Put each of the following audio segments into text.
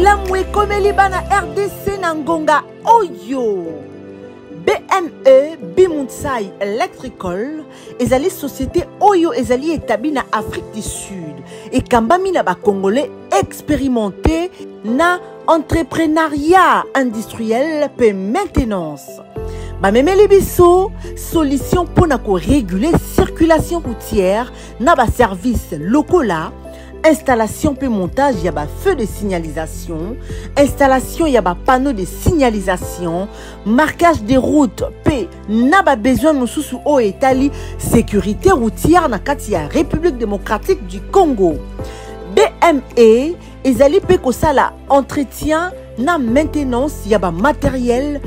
Kilamu ekomeli bana RDC na ngonga oyo. BME Bimuntsai Electrical ezali société oyo ezali établie na Afrique du Sud et kambami na ba Congolais expérimentés na entrepreneuriat industriel pe maintenance. Ba memeli biso solution pour na ko réguler circulation routière na ba services locaux là. Installation pe montage, il y a ba feu de signalisation. Installation, il y a ba panneau de signalisation. Marquage des routes, pe n'a ba besoin mususu o etali sécurité routière na kati ya République démocratique du Congo. BME, ezali pe kosala entretien na maintenance, il y a ba matériel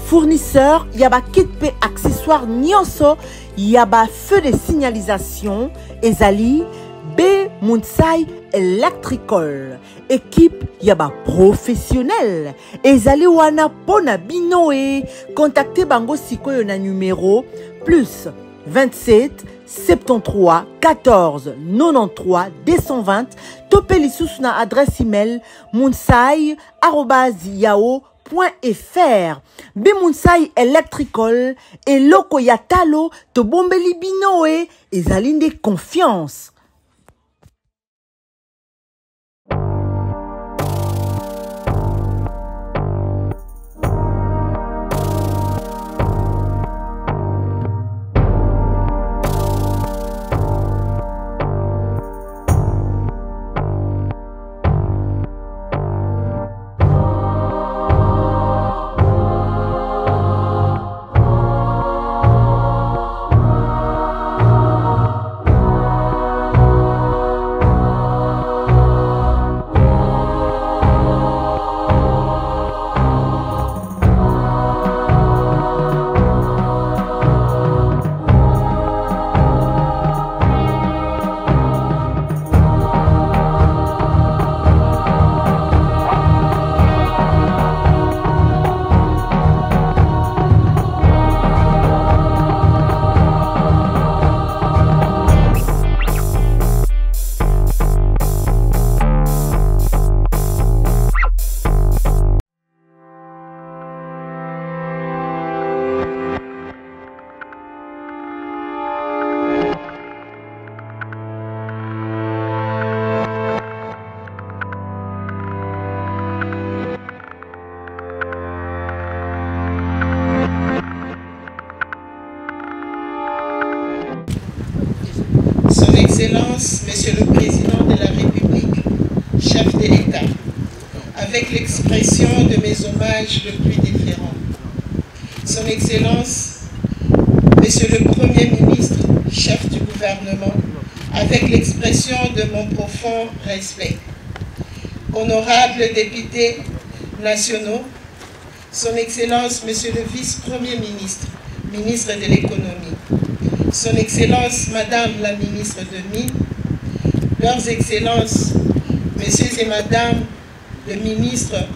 fournisseur, il y a ba kit pe accessoire nyonso, il y a ba feu de signalisation, ezali Bimuntsai Electrical. Équipe yaba professionnel. Ezali wana pona binoe. Contactez bango sikoyo na numéro plus 27 73 14 93 220. Topé lisusu na adresse email munsai@yahoo.fr. Bimuntsai Electrical et loko yatalo to bombeli binoe ezali de confiance. Son Excellence, Monsieur le Président de la République, chef de l'État, avec l'expression de mes hommages le plus différents. Son Excellence, Monsieur le Premier ministre, chef du gouvernement, avec l'expression de mon profond respect. Honorables députés nationaux, Son Excellence, Monsieur le Vice-Premier ministre, ministre de l'Économie, Son Excellence, Madame la Ministre de Mines, Leurs Excellences, Messieurs et Madame les Ministres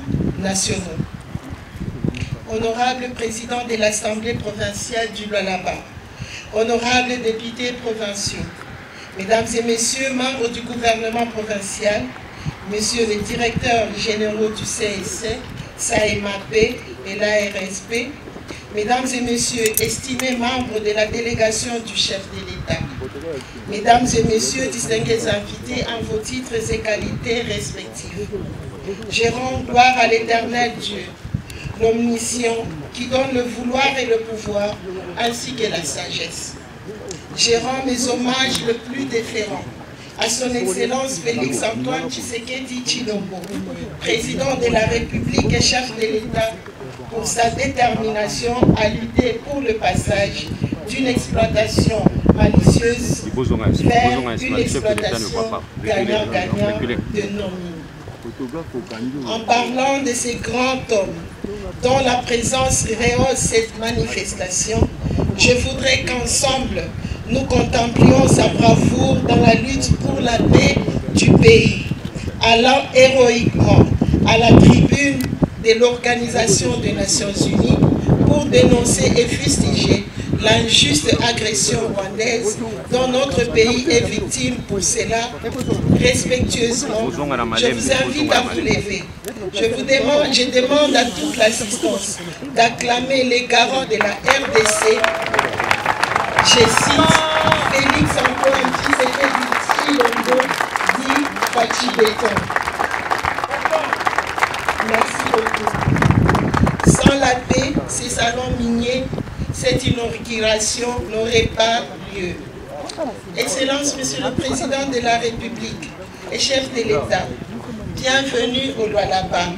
nationaux, Honorable Président de l'Assemblée provinciale du Lualaba, Honorables députés provinciaux, Mesdames et Messieurs, membres du gouvernement provincial, Messieurs les directeurs généraux du CSC, SAEMAP et l'ARSP, Mesdames et Messieurs, estimés membres de la délégation du chef de l'État, Mesdames et Messieurs, distingués invités en vos titres et qualités respectifs, je rends gloire à l'Éternel Dieu, l'omniscient, qui donne le vouloir et le pouvoir, ainsi que la sagesse. Je rends mes hommages le plus déférents à son Excellence Félix-Antoine Tshisekedi Tshilombo, président de la République et chef de l'État, pour sa détermination à lutter pour le passage d'une exploitation malicieuse vers une exploitation gagnant-gagnant de nos mines. En parlant de ces grands hommes dont la présence rehausse cette manifestation, je voudrais qu'ensemble nous contemplions sa bravoure dans la lutte pour la paix du pays, allant héroïquement à la tribune de l'Organisation des Nations Unies pour dénoncer et fustiger l'injuste agression rwandaise dont notre pays est victime. Pour cela, respectueusement, je vous invite à vous lever Je demande à toute l'assistance d'acclamer les garants de la RDC. Je cite Félix Antoine Tshisekedi Tshilombo dit Fachi Béton. Merci beaucoup. Sans la paix, ces salons miniers, cette inauguration n'aurait pas lieu. Excellence, Monsieur le Président de la République et chef de l'État, bienvenue au Lualaba.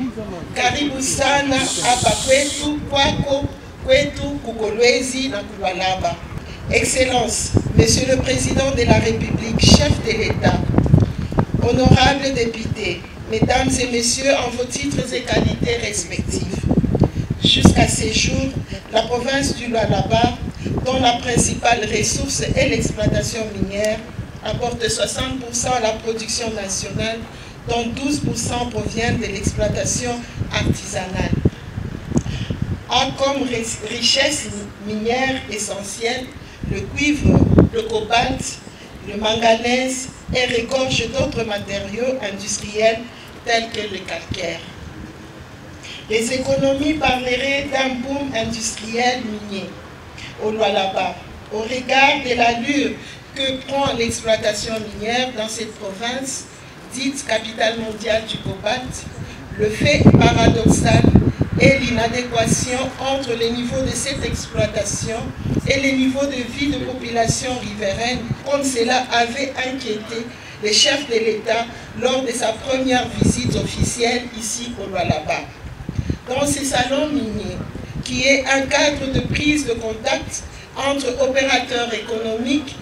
Karibu sana hapa kwetu kwako kwetu kukolwezi na Lualaba. Excellence, Monsieur le Président de la République, chef de l'État, honorables députés, Mesdames et Messieurs, en vos titres et qualités respectifs. Jusqu'à ces jours, la province du Lualaba, dont la principale ressource est l'exploitation minière, apporte 60% à la production nationale, dont 12% proviennent de l'exploitation artisanale. A comme richesse minière essentielle le cuivre, le cobalt, le manganèse et regorge d'autres matériaux industriels tels que le calcaire. Les économies parleraient d'un boom industriel minier au Lualaba, au regard de l'allure que prend l'exploitation minière dans cette province, dite capitale mondiale du cobalt. Le fait paradoxal est l'inadéquation entre les niveaux de cette exploitation et les niveaux de vie de population riveraine, comme cela avait inquiété le chef de l'État lors de sa première visite officielle ici au Lualaba. Dans ces salons miniers, qui est un cadre de prise de contact entre opérateurs économiques,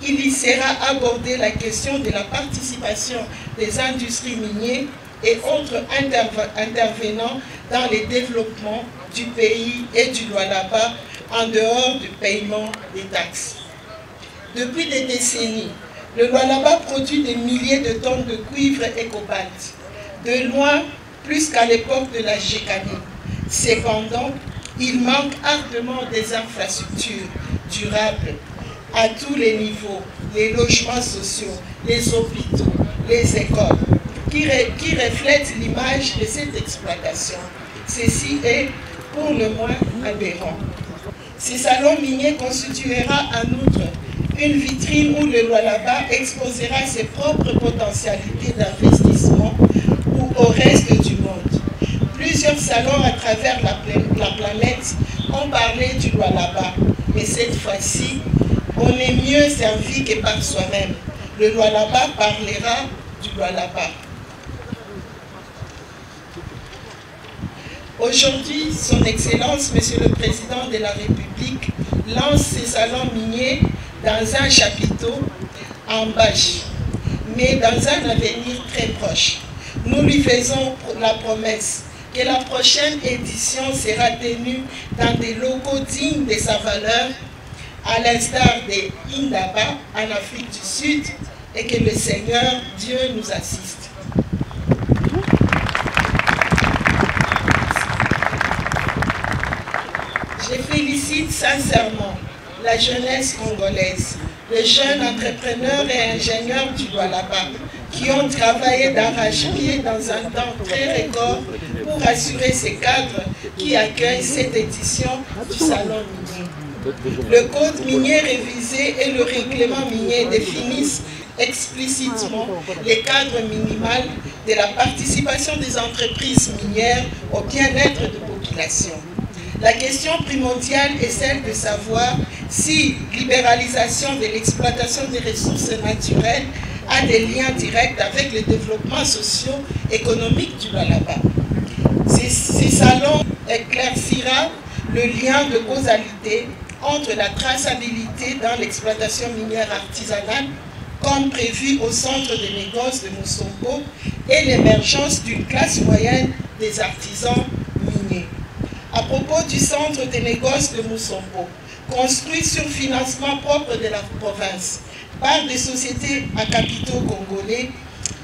il y sera abordé la question de la participation des industries minières et autres intervenants dans le développement du pays et du Lualaba en dehors du paiement des taxes. Depuis des décennies, le Lualaba produit des milliers de tonnes de cuivre et cobalt, de loin plus qu'à l'époque de la GKD. Cependant, il manque ardemment des infrastructures durables à tous les niveaux, les logements sociaux, les hôpitaux, les écoles, qui reflètent l'image de cette exploitation. Ceci est pour le moins aberrant. Ces salons miniers constituera en outre une vitrine où le Lualaba exposera ses propres potentialités d'investissement ou au reste du monde. Plusieurs salons à travers la planète ont parlé du Lualaba, mais cette fois-ci, on est mieux servi que par soi-même. Le Lualaba parlera du Lualaba. Aujourd'hui, Son Excellence, Monsieur le Président de la République, lance ces salons miniers dans un chapiteau en bâche, mais dans un avenir très proche. Nous lui faisons la promesse que la prochaine édition sera tenue dans des locaux dignes de sa valeur, à l'instar des Indaba en Afrique du Sud, et que le Seigneur Dieu nous assiste. Je félicite sincèrement la jeunesse congolaise, les jeunes entrepreneurs et ingénieurs du Lualaba, qui ont travaillé d'arrache-pied dans un temps très record pour assurer ces cadres qui accueillent cette édition du Salon minier. Le code minier révisé et le règlement minier définissent explicitement les cadres minimaux de la participation des entreprises minières au bien-être de la population. La question primordiale est celle de savoir si libéralisation de l'exploitation des ressources naturelles a des liens directs avec le développement socio-économique du Lualaba. Ces salons éclaircira le lien de causalité entre la traçabilité dans l'exploitation minière artisanale, comme prévu au centre de négoce de Moussombo, et l'émergence d'une classe moyenne des artisans miniers. À propos du centre de négoce de Moussombo, construit sur financement propre de la province, par des sociétés à capitaux congolais,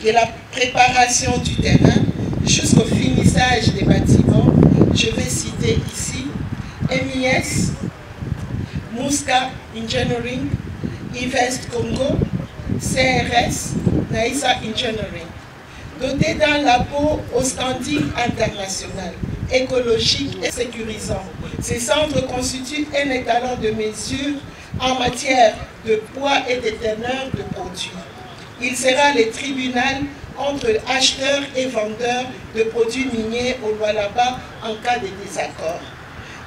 de la préparation du terrain jusqu'au finissage des bâtiments, je vais citer ici MIS, Muska Engineering, Invest Congo, CRS, Naïsa Engineering. doté d'un labo au standing international, écologique et sécurisant. Ces centres constituent un étalon de mesure en matière de poids et de teneur de produits. Il sera le tribunal entre acheteurs et vendeurs de produits miniers au Lualaba en cas de désaccord.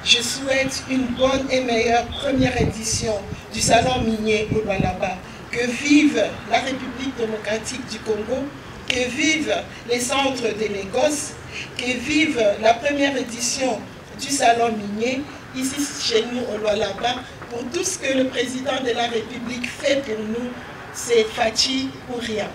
Je souhaite une bonne et meilleure première édition du Salon minier au Lualaba. Que vive la République démocratique du Congo, que vive les centres de négoce, que vive la première édition du Salon minier, ici chez nous au Lualaba. Pour tout ce que le président de la République fait pour nous, c'est Fachi ou rien.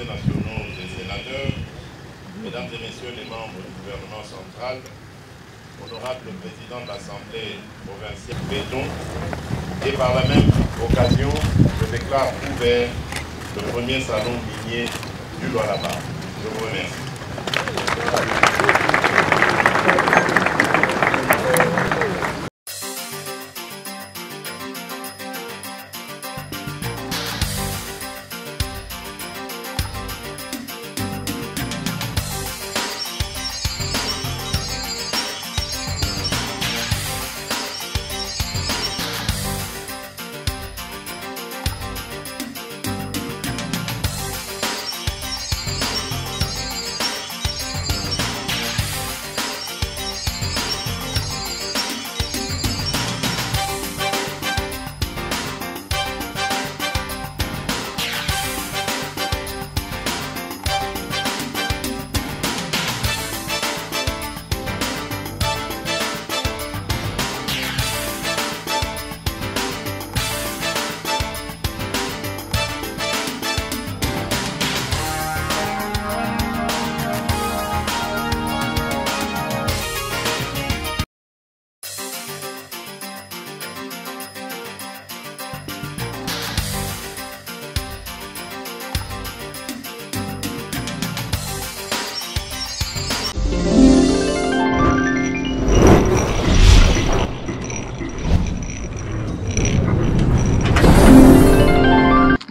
Nationaux et sénateurs, mesdames et messieurs les membres du gouvernement central, honorable président de l'Assemblée provinciale Béton, et par la même occasion, je déclare ouvert le premier salon minier du Lualaba. Je vous remercie.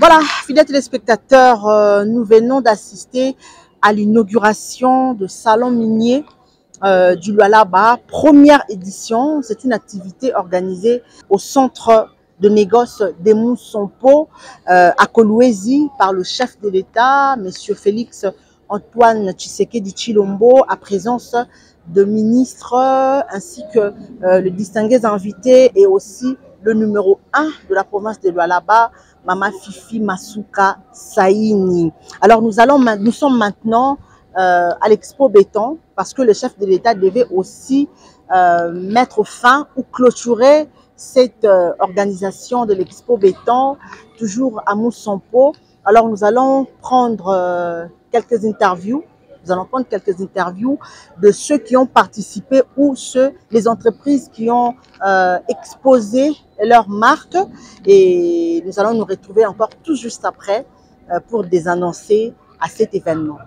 Voilà, fidèles téléspectateurs, nous venons d'assister à l'inauguration du salon minier du Lualaba, première édition. C'est une activité organisée au centre de négoce d'Emou Sompo à Kolwezi par le chef de l'État, M. Félix Antoine Tshisekedi Tshilombo, à présence de ministres ainsi que le distingué invité et aussi le numéro 1 de la province de Lualaba, Mama Fifi Masuka Saini. Alors nous sommes maintenant à l'Expo Béton parce que le chef de l'État devait aussi mettre fin ou clôturer cette organisation de l'Expo Béton, toujours à Moussampo. Alors nous allons prendre quelques interviews. Nous allons prendre quelques interviews de ceux qui ont participé ou les entreprises qui ont exposé leur marque. Et nous allons nous retrouver encore tout juste après pour désannoncer à cet événement.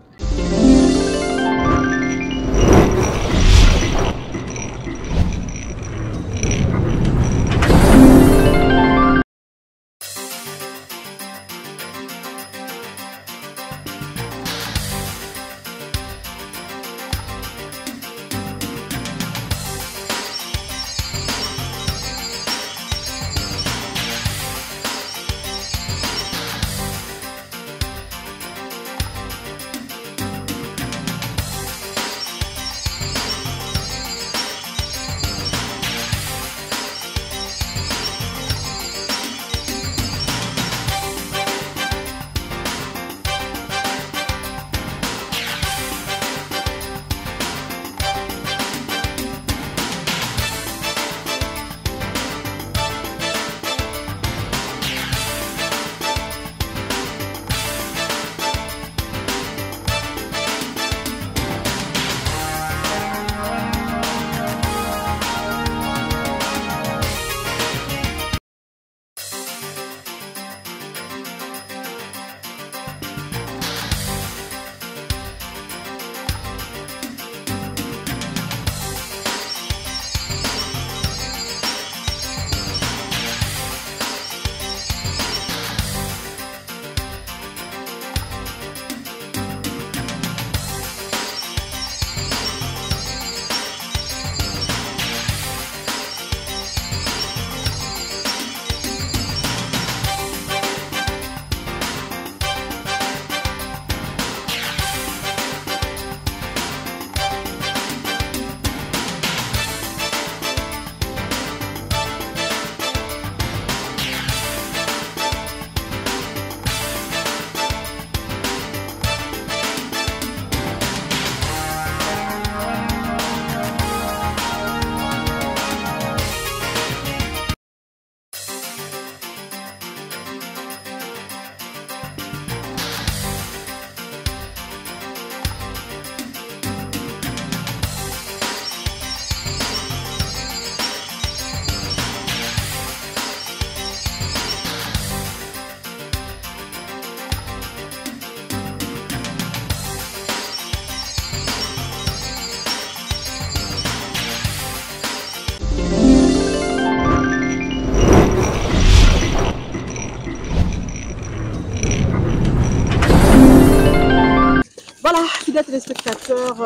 Voilà, fidèles téléspectateurs,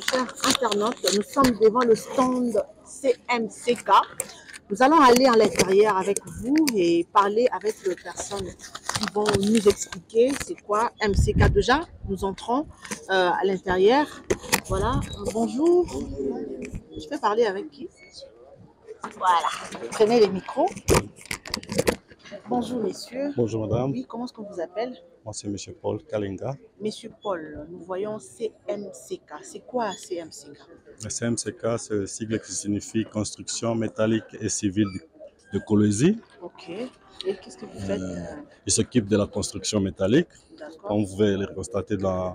chers internautes, nous sommes devant le stand CMCK. Nous allons aller à l'intérieur avec vous et parler avec les personnes qui vont nous expliquer c'est quoi MCK. Déjà, nous entrons à l'intérieur. Voilà, bonjour. Je peux parler avec qui? Voilà, prenez les micros. Bonjour messieurs. Bonjour madame. Oui, comment est-ce qu'on vous appelle? Moi c'est monsieur Paul Kalinga. Monsieur Paul, nous voyons CMCK. C'est quoi CMCK? Le CMCK, c'est le sigle qui signifie construction métallique et civile de Kolwezi. Ok. Et qu'est-ce que vous faites? Il s'occupe de la construction métallique. Comme vous pouvez le constater dans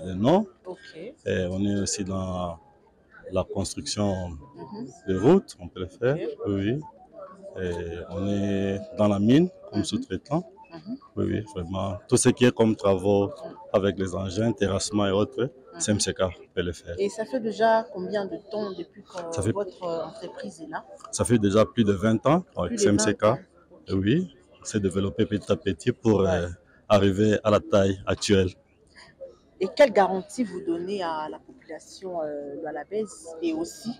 le nom. Ok. Et on est aussi dans la construction de routes, on peut le faire. Okay. Oui. Et on est dans la mine comme sous-traitant. Oui, vraiment. Tout ce qui est comme travaux avec les engins, terrassement et autres, CMCK peut le faire. Et ça fait déjà combien de temps depuis que votre entreprise est là? Ça fait déjà plus de 20 ans avec CMCK. Oui, on s'est développé petit à petit pour arriver à la taille actuelle. Et quelle garantie vous donnez à la population lualabaise et aussi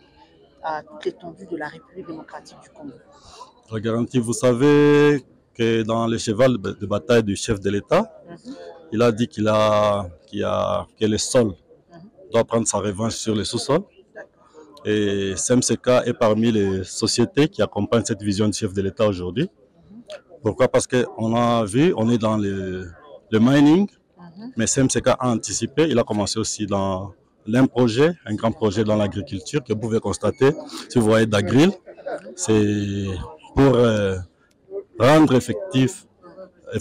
à toute l'étendue de la République démocratique du Congo? La garantie, vous savez que dans le cheval de bataille du chef de l'État, il a dit que le sol doit prendre sa revanche sur le sous-sol. Et CMCK est parmi les sociétés qui accompagnent cette vision du chef de l'État aujourd'hui. Pourquoi? Parce qu'on a vu, on est dans le mining, mais CMCK a anticipé, il a commencé aussi dans un grand projet dans l'agriculture que vous pouvez constater. Si vous voyez d'Agril, c'est pour rendre effectif le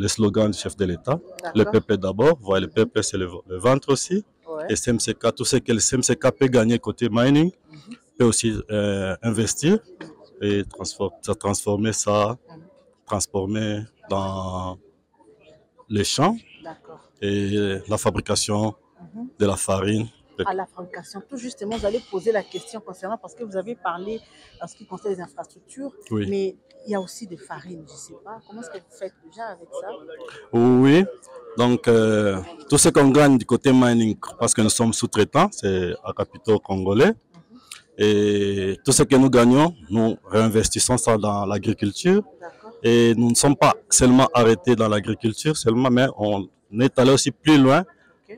slogan du chef de l'État. Le peuple d'abord, vous voyez, le peuple c'est le ventre aussi. Ouais. Et CMCK, tout ce que le CMCK peut gagner côté mining, peut aussi investir et transformer dans les champs et la fabrication de la farine. À la fabrication. Tout justement, vous allez poser la question concernant, parce que vous avez parlé en ce qui concerne les infrastructures, mais il y a aussi des farines, je ne sais pas. Comment est-ce que vous faites déjà avec ça? Oui, donc tout ce qu'on gagne du côté mining, parce que nous sommes sous-traitants, c'est à capitaux congolais, et tout ce que nous gagnons, nous réinvestissons ça dans l'agriculture, et nous ne sommes pas seulement arrêtés dans l'agriculture, mais on est allé aussi plus loin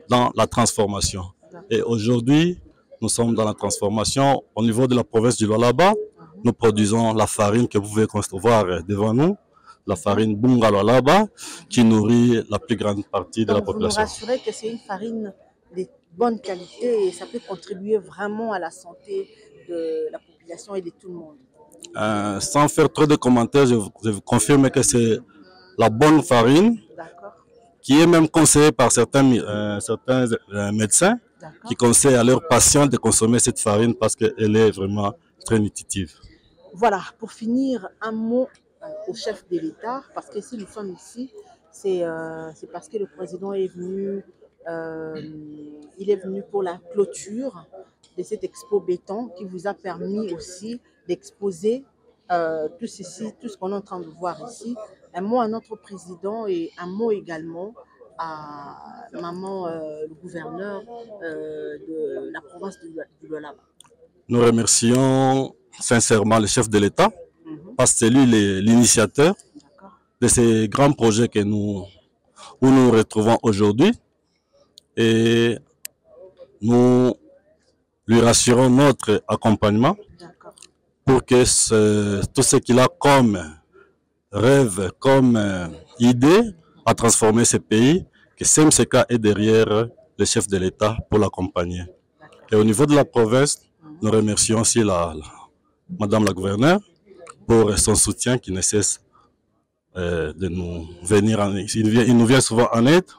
dans la transformation. Et aujourd'hui, nous sommes dans la transformation. Au niveau de la province du Lualaba, nous produisons la farine que vous pouvez voir devant nous, la farine Bunga Lualaba, qui nourrit la plus grande partie de la population. Vous nous rassurez que c'est une farine de bonne qualité et ça peut contribuer vraiment à la santé de la population et de tout le monde. Sans faire trop de commentaires, je vous confirme que c'est la bonne farine, qui est même conseillée par certains médecins, qui conseillent à leurs patients de consommer cette farine parce qu'elle est vraiment très nutritive. Voilà, pour finir, un mot au chef de l'État, parce que si nous sommes ici, c'est parce que le président est venu, il est venu pour la clôture de cette expo béton qui vous a permis aussi d'exposer tout ce qu'on est en train de voir ici. Un mot à notre président et un mot également à maman, le gouverneur de la province du Lualaba. Nous remercions sincèrement le chef de l'État parce que c'est lui l'initiateur de ces grands projets que où nous nous retrouvons aujourd'hui, et nous lui rassurons notre accompagnement pour que tout ce qu'il a comme rêve, comme idée à transformer ce pays, que CMCK est derrière le chef de l'État pour l'accompagner. Et au niveau de la province, nous remercions aussi Madame la gouverneure pour son soutien qui ne cesse de nous venir en aide. Il nous vient souvent en aide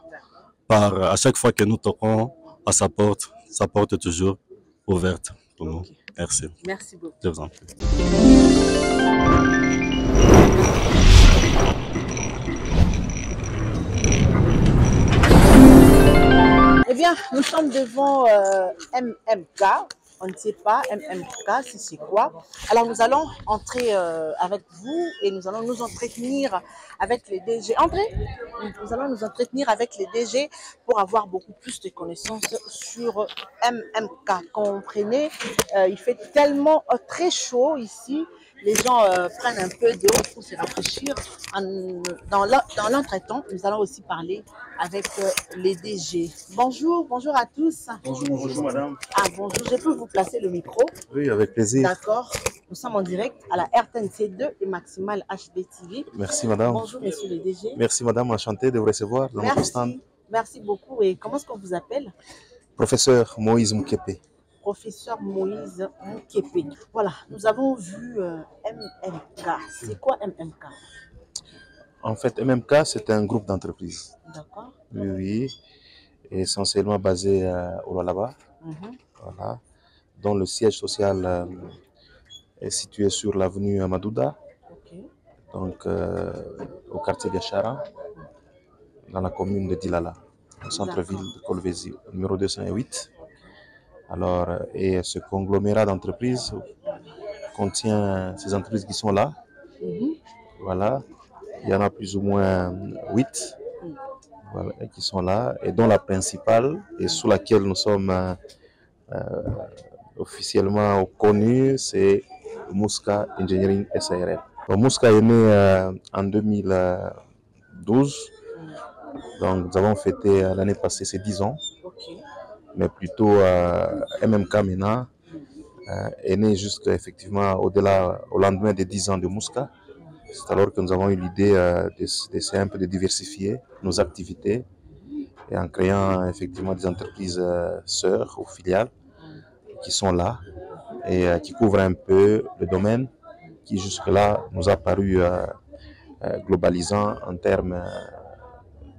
à chaque fois que nous toquons à sa porte est toujours ouverte pour nous. Merci. Merci beaucoup. Je vous en prie. Eh bien, nous sommes devant MMK. on ne sait pas MMK, c'est quoi. Alors nous allons entrer avec vous et nous allons nous entretenir avec les DG. André, nous allons nous entretenir avec les DG pour avoir beaucoup plus de connaissances sur MMK. Comprenez, il fait tellement très chaud ici. Les gens prennent un peu d'eau pour se rafraîchir. Dans l'entretemps, nous allons aussi parler avec les DG. Bonjour, bonjour à tous. Bonjour madame. Ah bonjour, je peux vous placer le micro? Oui, avec plaisir. D'accord. Nous sommes en direct à la RTNC2 et Maximal HD TV. Merci madame. Bonjour monsieur le DG. Merci madame, enchanté de vous recevoir dans notre stand. Merci beaucoup. Et comment est-ce qu'on vous appelle? Professeur Moïse Moukepe. Professeur Moïse Moukepe. Voilà, nous avons vu MMK. C'est quoi MMK? En fait, MMK, c'est un groupe d'entreprises. D'accord. Oui, oui. Essentiellement basé au Lualaba. Voilà. Dont le siège social est situé sur l'avenue Amadouda. Okay. Donc, au quartier Gachara, dans la commune de Dilala, au centre-ville de Kolwezi, numéro 208. Alors, et ce conglomérat d'entreprises contient ces entreprises qui sont là. Voilà. Il y en a plus ou moins 8 voilà, qui sont là, et dont la principale, et sous laquelle nous sommes officiellement connus, c'est Mouska Engineering SARL. Donc, Mouska est né en 2012. Donc, nous avons fêté l'année passée ses 10 ans. Okay. Mais plutôt MMK maintenant est né jusqu'à effectivement au-delà, au lendemain des 10 ans de Mouska. C'est alors que nous avons eu l'idée d'essayer un peu de diversifier nos activités et en créant effectivement des entreprises sœurs ou filiales qui sont là et qui couvrent un peu le domaine qui jusque-là nous a paru globalisant en termes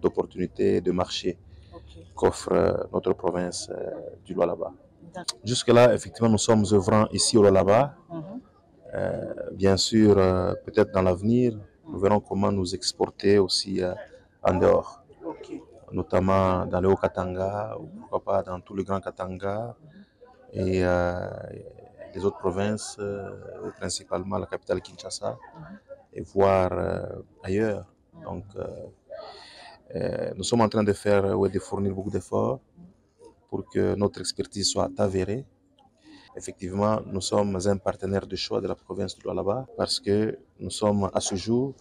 d'opportunités de marché qu'offre notre province du Lualaba. Jusque-là, effectivement, nous sommes œuvrants ici au Lualaba. Bien sûr, peut-être dans l'avenir, nous verrons comment nous exporter aussi en dehors, notamment dans le Haut-Katanga, ou pourquoi pas dans tout le Grand Katanga et les autres provinces, principalement la capitale Kinshasa, et voire ailleurs. Donc, nous sommes en train de faire, de fournir beaucoup d'efforts pour que notre expertise soit avérée. Effectivement, nous sommes un partenaire de choix de la province du Lualaba parce que nous sommes à ce jour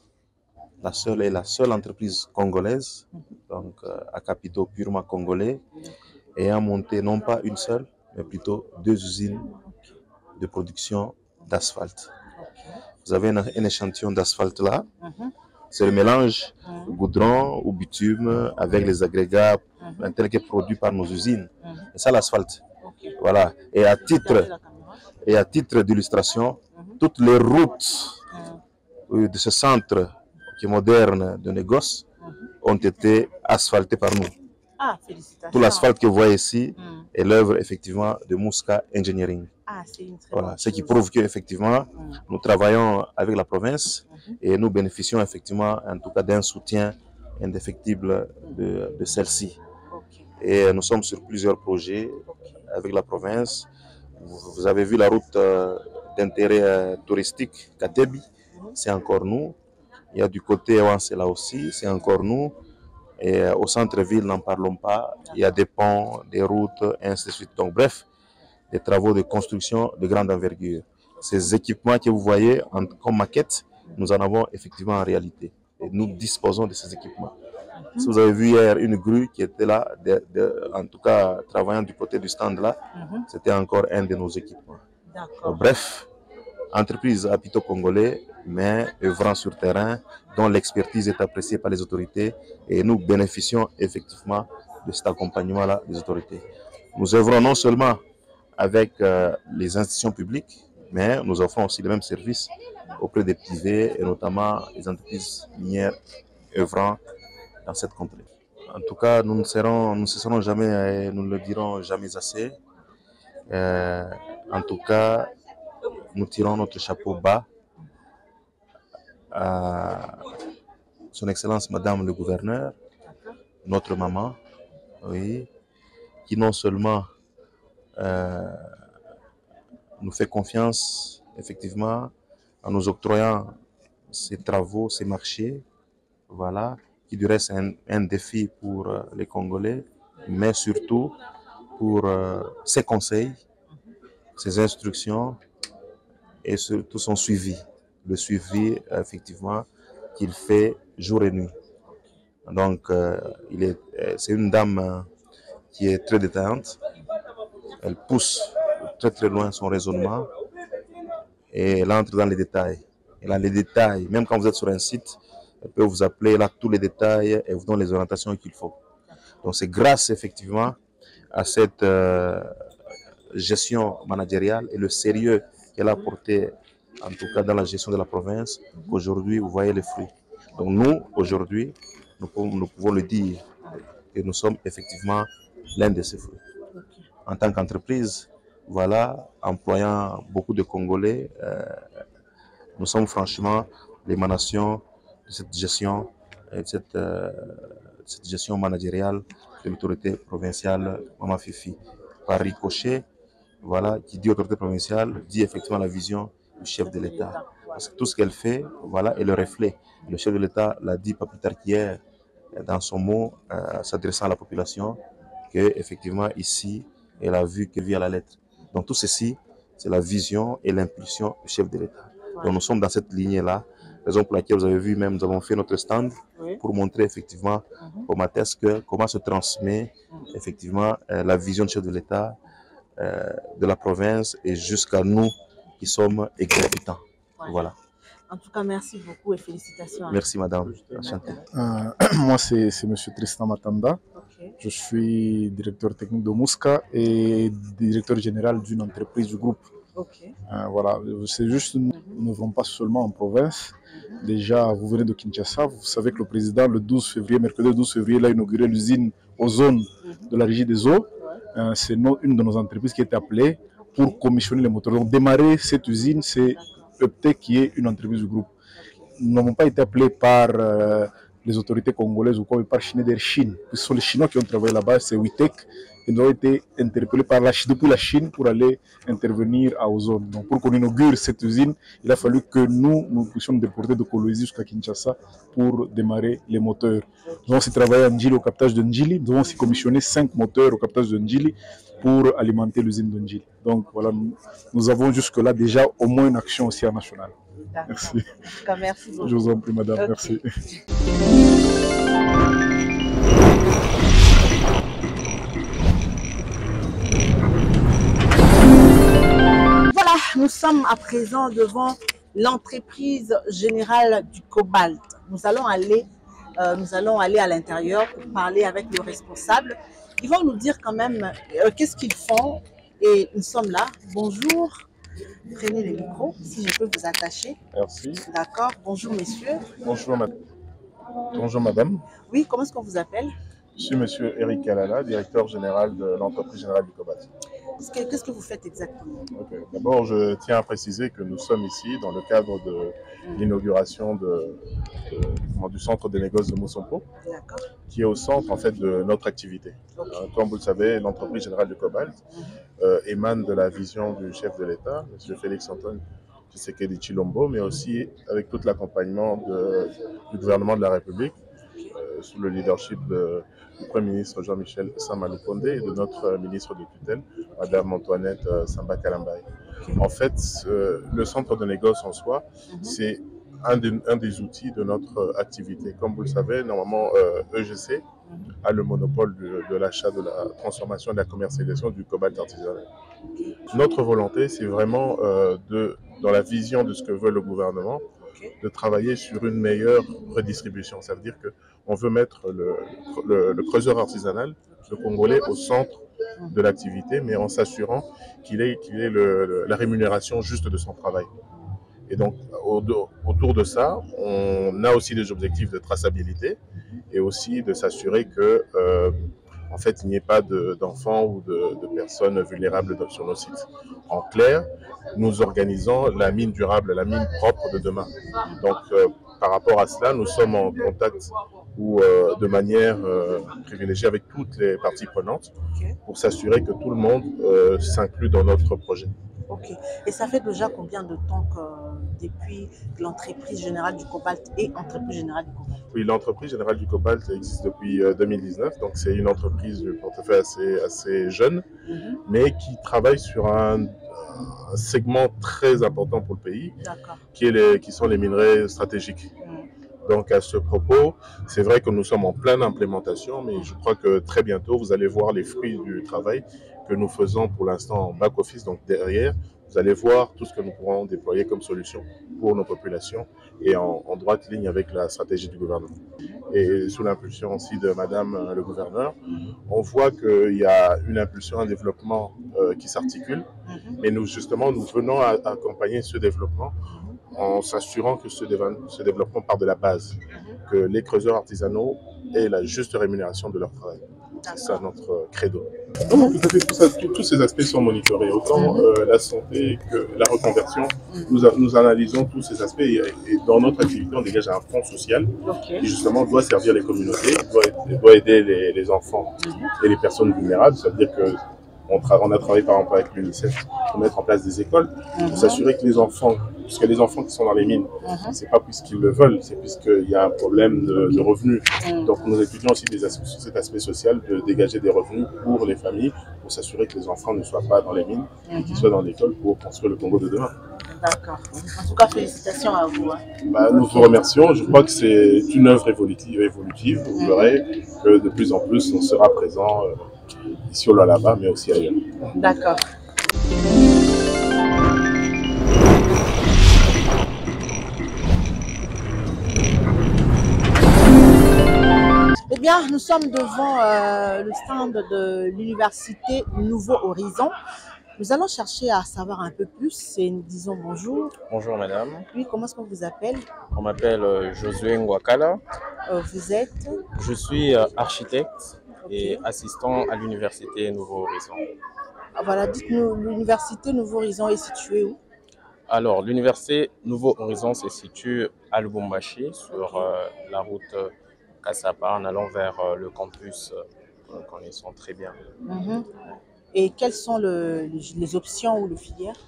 la seule entreprise congolaise, donc à capitaux purement congolais, ayant monté non pas une seule, mais plutôt 2 usines de production d'asphalte. Vous avez un échantillon d'asphalte là. C'est le mélange goudron ou bitume avec les agrégats tels que produits par nos usines. Et ça, l'asphalte. Voilà. Et à titre d'illustration, toutes les routes de ce centre qui est moderne de négoce ont été asphaltées par nous. Ah, félicitations. Tout l'asphalte que vous voyez ici est l'œuvre effectivement de Mouska Engineering. Ah, c'est une très voilà, bonne ce qui chose. prouve qu'effectivement, nous travaillons avec la province et nous bénéficions effectivement, en tout cas, d'un soutien indéfectible de celle-ci. Et nous sommes sur plusieurs projets avec la province. Vous avez vu la route d'intérêt touristique Katebi, c'est encore nous. Il y a du côté Wansela aussi, c'est encore nous. Et au centre-ville, n'en parlons pas. Il y a des ponts, des routes, et ainsi de suite. Donc, bref, des travaux de construction de grande envergure. Ces équipements que vous voyez comme maquette, nous en avons effectivement en réalité. Et nous disposons de ces équipements. Si vous avez vu hier une grue qui était là, en tout cas travaillant du côté du stand là, c'était encore un de nos équipements. Donc, bref, entreprise à Pito congolais, mais œuvrant sur terrain, dont l'expertise est appréciée par les autorités et nous bénéficions effectivement de cet accompagnement-là des autorités. Nous œuvrons non seulement avec les institutions publiques, mais nous offrons aussi les mêmes services auprès des privés et notamment les entreprises minières œuvrant dans cette contrée. En tout cas, nous ne cesserons jamais, nous ne le dirons jamais assez. En tout cas, nous tirons notre chapeau bas à Son Excellence Madame le Gouverneur, notre maman, oui, qui non seulement nous fait confiance, effectivement, en nous octroyant ces travaux, ces marchés, voilà, qui du reste est un défi pour les Congolais, mais surtout pour ses conseils, ses instructions et surtout son suivi. Le suivi, effectivement, qu'il fait jour et nuit. Donc, c'est une dame qui est très détaillante. Elle pousse très très loin son raisonnement et elle entre dans les détails. Et là, les détails, même quand vous êtes sur un site, elle peut vous appeler là tous les détails et vous donne les orientations qu'il faut. Donc, c'est grâce effectivement à cette gestion managériale et le sérieux qu'elle a apporté, en tout cas dans la gestion de la province, qu'aujourd'hui vous voyez les fruits. Donc nous, aujourd'hui, nous pouvons le dire que nous sommes effectivement l'un de ces fruits. En tant qu'entreprise, voilà, employant beaucoup de Congolais, nous sommes franchement l'émanation de cette gestion, cette gestion managériale de l'autorité provinciale Mama Fifi. Par ricochet, voilà, qui dit autorité provinciale, dit effectivement la vision du chef de l'État. Parce que tout ce qu'elle fait, voilà, est le reflet. Le chef de l'État l'a dit pas plus tard qu'hier, dans son mot, s'adressant à la population, que effectivement ici, elle a vu qu'elle vit à la lettre. Donc tout ceci, c'est la vision et l'impulsion du chef de l'État. Donc nous sommes dans cette lignée-là, raison pour laquelle vous avez vu même, nous avons fait notre stand pour montrer effectivement comment se transmet effectivement la vision du chef de l'État, de la province et jusqu'à nous qui sommes exécutants. Voilà. En tout cas, merci beaucoup et félicitations. Merci madame. Moi, c'est M. Tristan Matanda. Okay. Je suis directeur technique de Mouska et directeur général d'une entreprise du groupe. Okay. Voilà, c'est juste, nous ne vivons pas seulement en province. Déjà, vous venez de Kinshasa, vous savez que le président, le 12 février, mercredi 12 février, il a inauguré l'usine Ozone de la Régie des eaux. C'est une de nos entreprises qui est appelée pour commissionner les moteurs. Donc, démarrer cette usine, c'est EPTEC qui est une entreprise du groupe. Nous n'avons pas été appelés par les autorités congolaises ou quoi, mais par Schneider Chine. Ce sont les Chinois qui ont travaillé là-bas, c'est WITEC. Et nous avons été interpellés depuis la Chine pour aller intervenir à Ozone. Donc, pour qu'on inaugure cette usine, il a fallu que nous puissions nous déporter de Kolwezi jusqu'à Kinshasa pour démarrer les moteurs. Nous avons aussi travaillé à Ndjili, au captage de Ndjili. Nous avons aussi commissionné 5 moteurs au captage de Ndjili pour alimenter l'usine de Ndjili. Donc voilà, nous avons jusque-là déjà au moins une action aussi à national. Merci. En tout cas, merci beaucoup. Je vous en prie, madame. Okay. Merci. Voilà, nous sommes à présent devant l'entreprise générale du cobalt. Nous allons aller à l'intérieur pour parler avec le responsable. Ils vont nous dire quand même qu'est-ce qu'ils font et nous sommes là. Bonjour, prenez le micro si je peux vous attacher. Merci. D'accord, bonjour messieurs. Bonjour madame. Bonjour madame. Oui, comment est-ce qu'on vous appelle? Je suis monsieur Eric Kalala, directeur général de l'entreprise générale du cobalt. Qu'est-ce que vous faites exactement? Okay. D'abord, je tiens à préciser que nous sommes ici dans le cadre de l'inauguration du centre de négoce de Mosompo, qui est au centre en fait de notre activité. Okay. Comme vous le savez, l'entreprise générale du cobalt émane de la vision du chef de l'État, M. Félix Antoine Tshisekedi Tshilombo, mais aussi avec tout l'accompagnement du gouvernement de la République, sous le leadership du Premier ministre Jean-Michel Sama-Lukonde et de notre ministre de tutelle, Madame Antoinette Samba Kalambaye. En fait, le centre de négoce en soi, c'est un des outils de notre activité. Comme vous le savez, normalement, EGC a le monopole de l'achat, de la transformation et de la commercialisation du cobalt artisanal. Notre volonté, c'est vraiment, dans la vision de ce que veut le gouvernement, de travailler sur une meilleure redistribution. Ça veut dire qu'on veut mettre le creuseur artisanal, le Congolais, au centre de l'activité, mais en s'assurant qu'il ait la rémunération juste de son travail. Et donc, autour de ça, on a aussi des objectifs de traçabilité et aussi de s'assurer que, en fait, il n'y ait pas d'enfants ou de personnes vulnérables sur nos sites. En clair, nous organisons la mine durable, la mine propre de demain. Donc, par rapport à cela, nous sommes en contact ou de manière privilégiée avec toutes les parties prenantes pour s'assurer que tout le monde s'inclut dans notre projet. Ok. Et ça fait déjà combien de temps que depuis l'entreprise générale du cobalt et entreprise générale du cobalt? Oui, l'entreprise générale du cobalt existe depuis 2019, donc c'est une entreprise de portefeuille assez jeune, mais qui travaille sur un segment très important pour le pays, qui sont les minerais stratégiques. Donc à ce propos, c'est vrai que nous sommes en pleine implémentation, mais je crois que très bientôt, vous allez voir les fruits du travail que nous faisons pour l'instant en back-office, donc derrière, vous allez voir tout ce que nous pourrons déployer comme solution pour nos populations et en droite ligne avec la stratégie du gouvernement. Et sous l'impulsion aussi de Madame le gouverneur, on voit qu'il y a une impulsion, un développement qui s'articule, mais nous justement, nous venons à accompagner ce développement en s'assurant que ce développement part de la base, que les creuseurs artisanaux aient la juste rémunération de leur travail. C'est ça notre credo. Non, tout à fait, tous ces aspects sont monitorés, autant la santé que la reconversion. Nous analysons tous ces aspects et dans notre activité, on dégage un fonds social qui justement doit servir les communautés, doit aider les enfants et les personnes vulnérables. Ça veut dire que on a travaillé par exemple avec l'UNICEF pour mettre en place des écoles, pour s'assurer que les enfants, puisque les enfants qui sont dans les mines, c'est pas puisqu'ils le veulent, c'est puisqu'il y a un problème de revenus. Donc nous étudions aussi cet aspect social de dégager des revenus pour les familles, pour s'assurer que les enfants ne soient pas dans les mines, mais qu'ils soient dans l'école pour construire le Congo de demain. D'accord. En tout cas, félicitations à vous. Nous vous remercions. Je crois que c'est une œuvre évolutive. Vous verrez que de plus en plus, on sera présent ici au Lualaba, mais aussi ailleurs. D'accord. Eh bien, nous sommes devant le stand de l'université Nouveau Horizon. Nous allons chercher à savoir un peu plus et nous disons bonjour. Bonjour madame. Oui, comment est-ce qu'on vous appelle? On m'appelle Josué Ngwakala. Vous êtes? Je suis architecte et assistant à l'université Nouveau Horizon. Ah, voilà, dites-nous, l'université Nouveau Horizon est située où? Alors, l'université Nouveau Horizon se situe à Lubumbashi, sur la route Kassapa, en allant vers le campus que nous connaissons très bien. Et quelles sont les options ou les filières?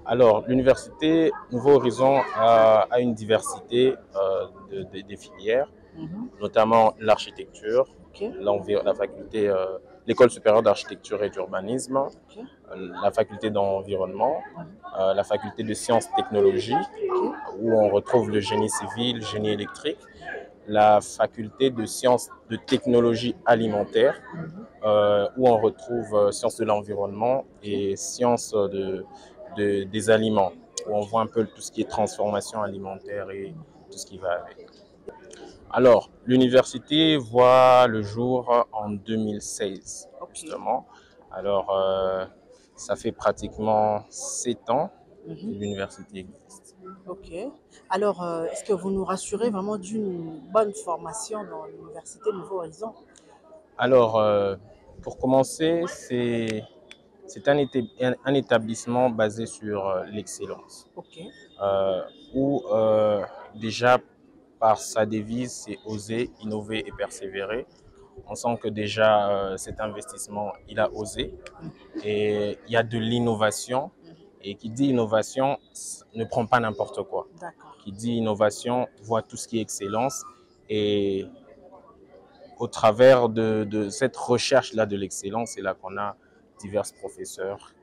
Alors, l'université Nouveau Horizon a une diversité des filières, notamment l'architecture, la faculté, l'école supérieure d'architecture et d'urbanisme, la faculté d'environnement, la faculté de sciences technologies, où on retrouve le génie civil, génie électrique, la faculté de sciences de technologie alimentaire, où on retrouve sciences de l'environnement et sciences des aliments, où on voit un peu tout ce qui est transformation alimentaire et tout ce qui va avec. Alors, l'université voit le jour en 2016, justement. Alors, ça fait pratiquement 7 ans que l'université existe. Ok. Alors, est-ce que vous nous rassurez vraiment d'une bonne formation dans l'université Nouveau Horizon? Alors, pour commencer, c'est un établissement basé sur l'excellence, où déjà par sa devise, c'est oser, innover et persévérer. On sent que déjà cet investissement, il a osé et il y a de l'innovation. Et qui dit innovation ne prend pas n'importe quoi. Qui dit innovation voit tout ce qui est excellence et au travers de cette recherche-là de l'excellence, c'est là qu'on a divers professeurs,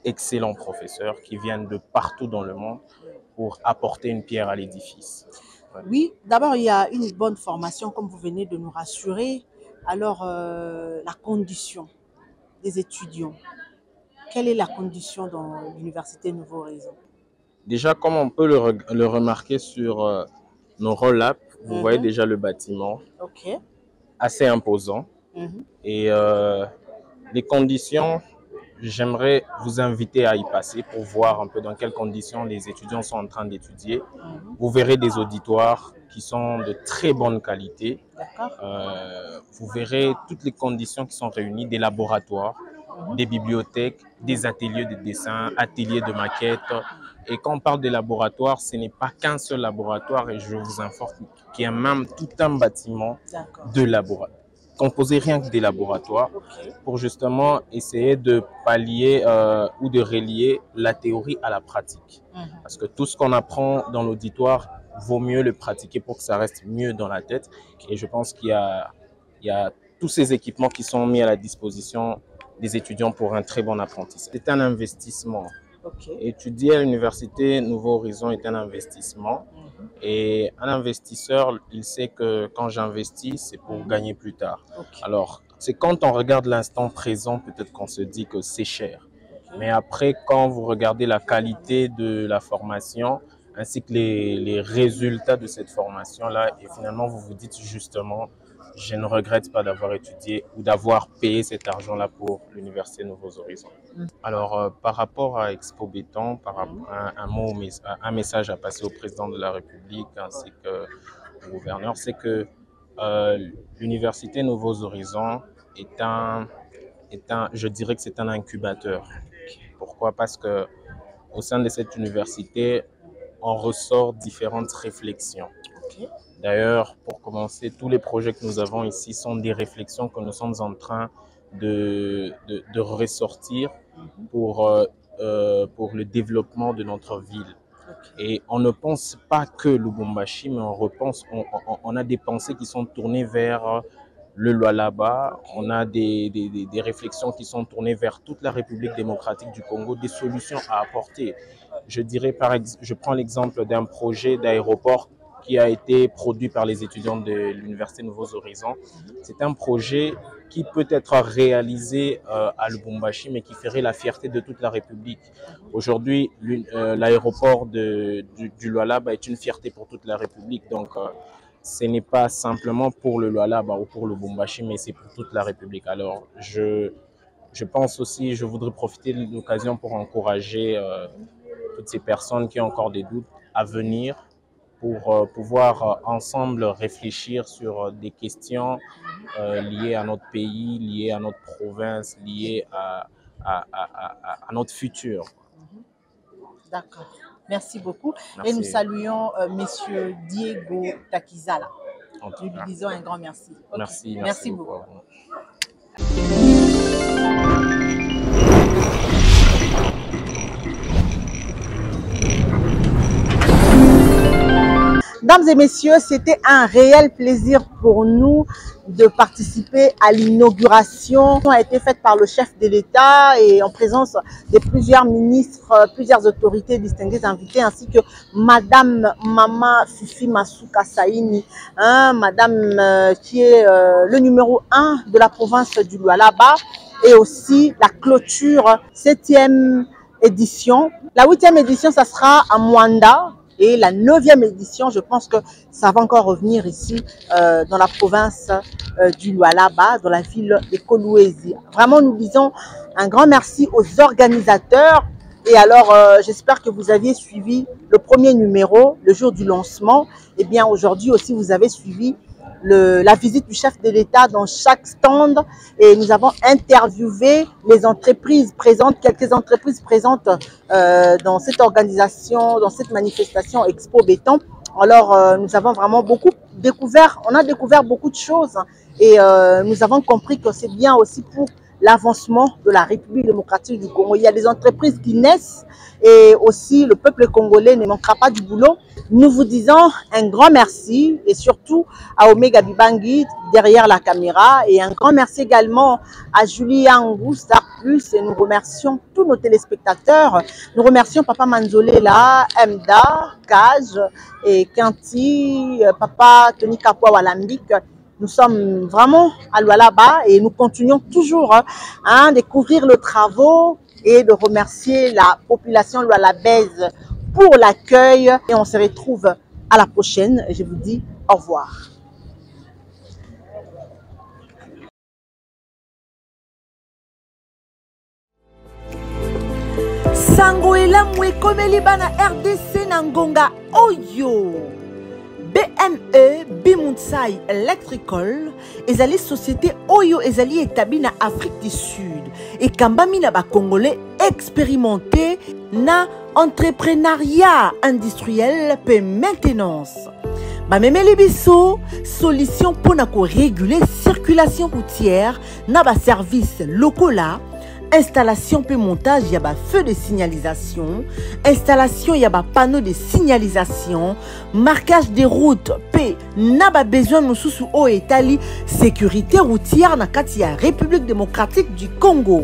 excellents professeurs qui viennent de partout dans le monde pour apporter une pierre à l'édifice. Oui, d'abord, il y a une bonne formation, comme vous venez de nous rassurer. Alors, la condition des étudiants, quelle est la condition dans l'université Nouveau Horizon? Déjà, comme on peut le remarquer sur nos roll-up, vous voyez déjà le bâtiment, assez imposant. Et les conditions, j'aimerais vous inviter à y passer pour voir un peu dans quelles conditions les étudiants sont en train d'étudier. Vous verrez des auditoires qui sont de très bonne qualité. Vous verrez toutes les conditions qui sont réunies, des laboratoires, des bibliothèques, des ateliers de dessin, ateliers de maquettes. Et quand on parle de laboratoire, ce n'est pas qu'un seul laboratoire et je vous informe qu'il y a même tout un bâtiment de laboratoire. composé rien que des laboratoires pour justement essayer de pallier ou de relier la théorie à la pratique. Parce que tout ce qu'on apprend dans l'auditoire vaut mieux le pratiquer pour que ça reste mieux dans la tête. Et je pense qu'il y a tous ces équipements qui sont mis à la disposition des étudiants pour un très bon apprentissage. C'est un investissement. Étudier à l'université Nouveau Horizon est un investissement. Et un investisseur, il sait que quand j'investis, c'est pour gagner plus tard. Alors, c'est quand on regarde l'instant présent, peut-être qu'on se dit que c'est cher. Mais après, quand vous regardez la qualité de la formation, ainsi que les résultats de cette formation-là, et finalement, vous vous dites justement, je ne regrette pas d'avoir étudié ou d'avoir payé cet argent-là pour l'Université Nouveaux Horizons. Alors, par rapport à Expo Béton, un message à passer au président de la République ainsi qu'au gouverneur, c'est que l'Université Nouveaux Horizons je dirais que c'est un incubateur. Pourquoi? Parce que au sein de cette université, on ressort différentes réflexions. D'ailleurs, pour commencer, tous les projets que nous avons ici sont des réflexions que nous sommes en train de ressortir pour le développement de notre ville. Et on ne pense pas que Lubumbashi, mais on a des pensées qui sont tournées vers le Lualaba, on a des réflexions qui sont tournées vers toute la République démocratique du Congo, des solutions à apporter. Je dirais, je prends l'exemple d'un projet d'aéroport qui a été produit par les étudiants de l'Université Nouveaux Horizons. C'est un projet qui peut être réalisé à Lubumbashi, mais qui ferait la fierté de toute la République. Aujourd'hui, l'aéroport du Lualaba est une fierté pour toute la République. Donc, ce n'est pas simplement pour le Lualaba ou pour le Lubumbashi, mais c'est pour toute la République. Alors, je pense aussi, je voudrais profiter de l'occasion pour encourager toutes ces personnes qui ont encore des doutes à venir pour pouvoir ensemble réfléchir sur des questions liées à notre pays, liées à notre province, liées à notre futur. D'accord. Merci beaucoup. Merci. Et nous saluons Monsieur Diego Takizala. Nous lui disons un grand merci. Okay. Merci beaucoup. Mesdames et messieurs, c'était un réel plaisir pour nous de participer à l'inauguration qui a été faite par le chef de l'État et en présence de plusieurs ministres, plusieurs autorités distinguées invités, ainsi que Madame Mama Fifi Masuka Saini, Madame qui est le numéro 1 de la province du Lualaba, et aussi la clôture 7e édition. La 8e édition, ça sera à Mwanda. Et la 9e édition, je pense que ça va encore revenir ici dans la province du Lualaba, dans la ville de Kolwezi. Vraiment, nous disons un grand merci aux organisateurs. Et alors, j'espère que vous aviez suivi le premier numéro, le jour du lancement. Et bien, aujourd'hui aussi, vous avez suivi la visite du chef de l'État dans chaque stand, et nous avons interviewé les entreprises présentes, quelques entreprises présentes dans cette organisation, dans cette manifestation Expo Béton. Alors, nous avons vraiment beaucoup découvert, on a découvert beaucoup de choses, et nous avons compris que c'est bien aussi pour l'avancement de la République démocratique du Congo. Il y a des entreprises qui naissent et aussi le peuple congolais ne manquera pas du boulot. Nous vous disons un grand merci et surtout à Omega Bibangi derrière la caméra, et un grand merci également à Julie Angou, Star Plus, et nous remercions tous nos téléspectateurs. Nous remercions Papa Manzolela, Mda, Kaj et Kanti, Papa Tony Kapwa Walambik. Nous sommes vraiment à Lualaba et nous continuons toujours à découvrir le travaux et de remercier la population lualabaise pour l'accueil. Et on se retrouve à la prochaine. Je vous dis au revoir. Sango elamwe komeli bana RDC na ngonga oyo. BME Bimuntsai Electrical ezali société oyo ezali établie na Afrique du Sud et kambami na ba Congolais expérimentés na entrepreneuriat industriel pe maintenance. bamemeli biso solution pour réguler circulation routière na ba service lokola installation pe montage yaba feu de signalisation, installation yaba panneau de signalisation, marquage des routes pe naba besoin mosusu o etali sécurité routière na kati ya République démocratique du Congo.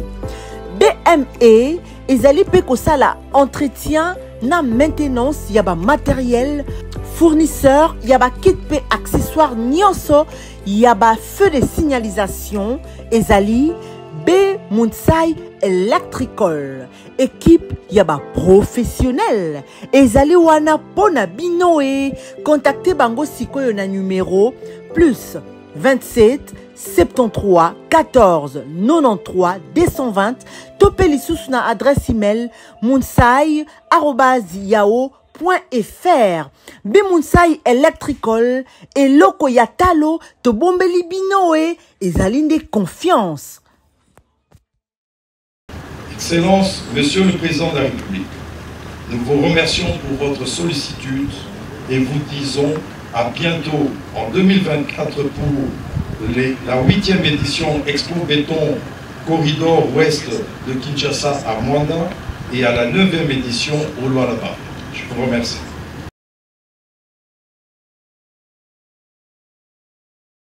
BME ezali pe kosala entretien na maintenance yaba matériel fournisseur yaba kit pe accessoire nyonso yaba feu de signalisation ezali B Munsai Electrical équipe yaba professionnel ezali wana pona binoe contactez bango sikoyo na numéro plus 27 73 14 93 220 topé lisusu na adresse email munsai@yahoo.fr. Bimunsai Electrical et loko yatalo to bombeli binoe ezalinde confiance. Excellence, Monsieur le Président de la République, nous vous remercions pour votre sollicitude et vous disons à bientôt en 2024 pour la 8e édition Expo Béton Corridor Ouest de Kinshasa à Mwanda et à la 9e édition au Lualaba. Je vous remercie.